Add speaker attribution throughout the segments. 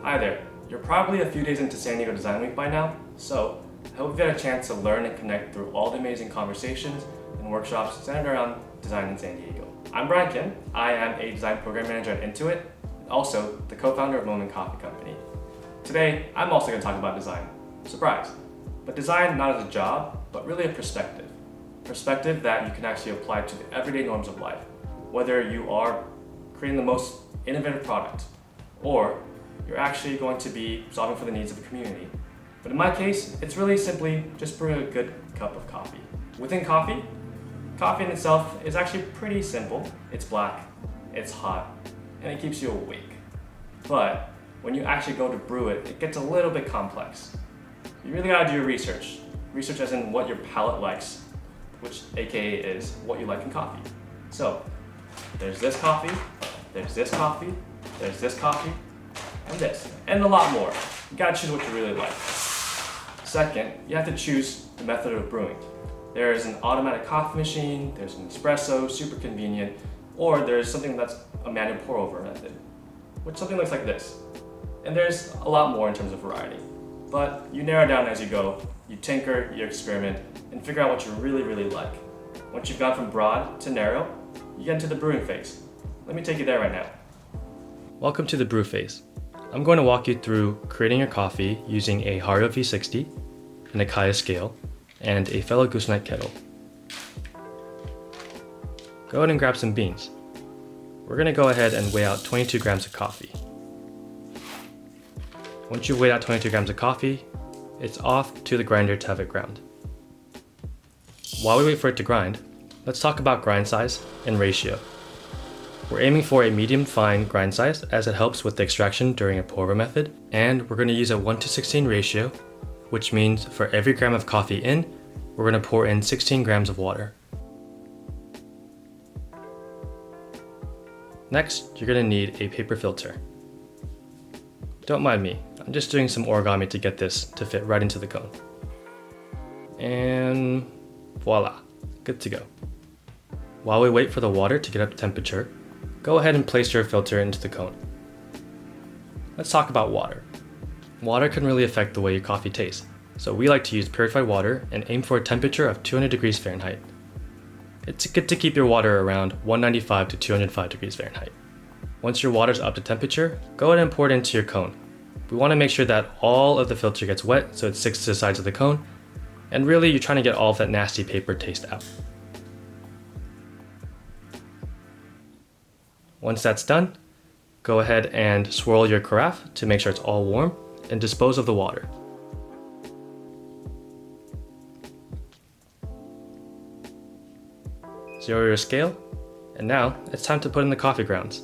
Speaker 1: Hi there. You're probably a few days into San Diego Design Week by now, so I hope you've had a chance to learn and connect through all the amazing conversations and workshops centered around design in San Diego. I'm Brian Kim. I am a design program manager at Intuit, and also the co-founder of Moment Coffee Company. Today, I'm also going to talk about design. Surprise! But design not as a job, but really a perspective. Perspective that you can actually apply to the everyday norms of life. Whether you are creating the most innovative product, or you're actually going to be solving for the needs of the community. But in my case, it's really simply just brewing a good cup of coffee. Within coffee in itself is actually pretty simple. It's black, it's hot, and it keeps you awake. But when you actually go to brew it, it gets a little bit complex. You really gotta do your research. Research as in what your palate likes, which AKA is what you like in coffee. So, there's this coffee, there's this coffee, there's this coffee, and this, and a lot more. You gotta choose what you really like. Second, you have to choose the method of brewing. There is an automatic coffee machine, there's an espresso, super convenient, or there's something that's a manual pour over method, which something looks like this. And there's a lot more in terms of variety. But you narrow down as you go, you tinker, you experiment, and figure out what you really, really like. Once you've gone from broad to narrow, you get into the brewing phase. Let me take you there right now. Welcome to the brew phase. I'm going to walk you through creating your coffee using a Hario V60, an Acaia scale, and a fellow gooseneck kettle. Go ahead and grab some beans. We're going to go ahead and weigh out 22 grams of coffee. Once you've weighed out 22 grams of coffee, it's off to the grinder to have it ground. While we wait for it to grind, let's talk about grind size and ratio. We're aiming for a medium fine grind size as it helps with the extraction during a pour-over method, and we're going to use a 1:16 ratio, which means for every gram of coffee in, we're going to pour in 16 grams of water. Next, you're going to need a paper filter. Don't mind me, I'm just doing some origami to get this to fit right into the cone. And voila, good to go. While we wait for the water to get up to temperature, go ahead and place your filter into the cone. Let's talk about water. Water can really affect the way your coffee tastes, so we like to use purified water and aim for a temperature of 200 degrees Fahrenheit. It's good to keep your water around 195 to 205 degrees Fahrenheit. Once your water's up to temperature, go ahead and pour it into your cone. We want to make sure that all of the filter gets wet so it sticks to the sides of the cone, and really you're trying to get all of that nasty paper taste out. Once that's done, go ahead and swirl your carafe to make sure it's all warm and dispose of the water. Zero your scale, and now it's time to put in the coffee grounds.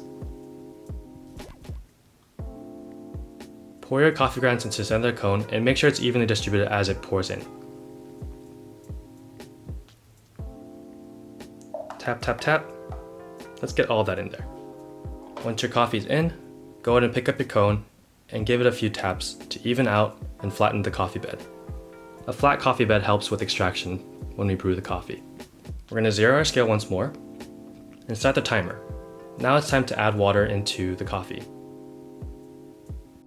Speaker 1: Pour your coffee grounds into the center of the cone and make sure it's evenly distributed as it pours in. Tap, tap, tap. Let's get all of that in there. Once your coffee's in, go ahead and pick up your cone and give it a few taps to even out and flatten the coffee bed. A flat coffee bed helps with extraction when we brew the coffee. We're going to zero our scale once more and start the timer. Now it's time to add water into the coffee.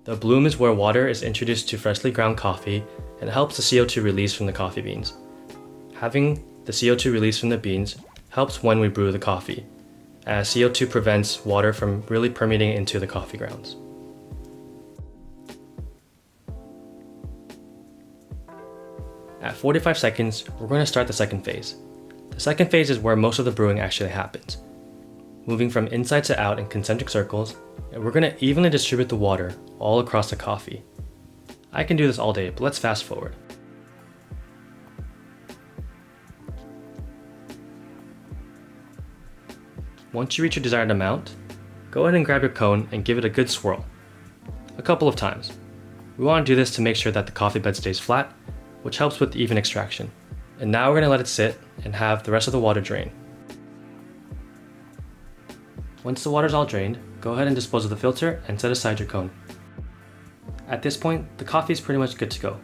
Speaker 1: The bloom is where water is introduced to freshly ground coffee and helps the CO2 release from the coffee beans. Having the CO2 release from the beans helps when we brew the coffee, as CO2 prevents water from really permeating into the coffee grounds. At 45 seconds, we're going to start the second phase. The second phase is where most of the brewing actually happens. Moving from inside to out in concentric circles, and we're going to evenly distribute the water all across the coffee. I can do this all day, but let's fast forward. Once you reach your desired amount, go ahead and grab your cone and give it a good swirl. A couple of times. We want to do this to make sure that the coffee bed stays flat, which helps with even extraction. And now we're going to let it sit and have the rest of the water drain. Once the water's all drained, go ahead and dispose of the filter and set aside your cone. At this point, the coffee is pretty much good to go.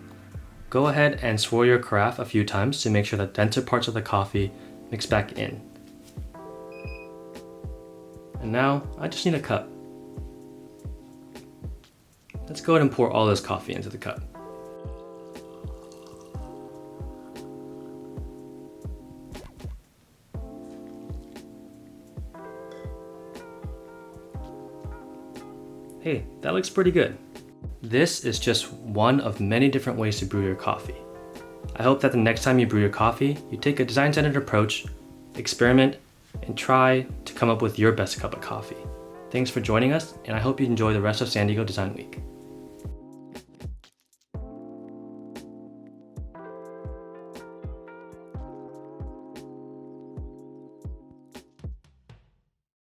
Speaker 1: Go ahead and swirl your carafe a few times to make sure that denser parts of the coffee mix back in. And now I just need a cup. Let's go ahead and pour all this coffee into the cup. Hey, that looks pretty good. This is just one of many different ways to brew your coffee. I hope that the next time you brew your coffee, you take a design-centered approach, experiment, and try to come up with your best cup of coffee. Thanks for joining us, and I hope you enjoy the rest of San Diego Design Week.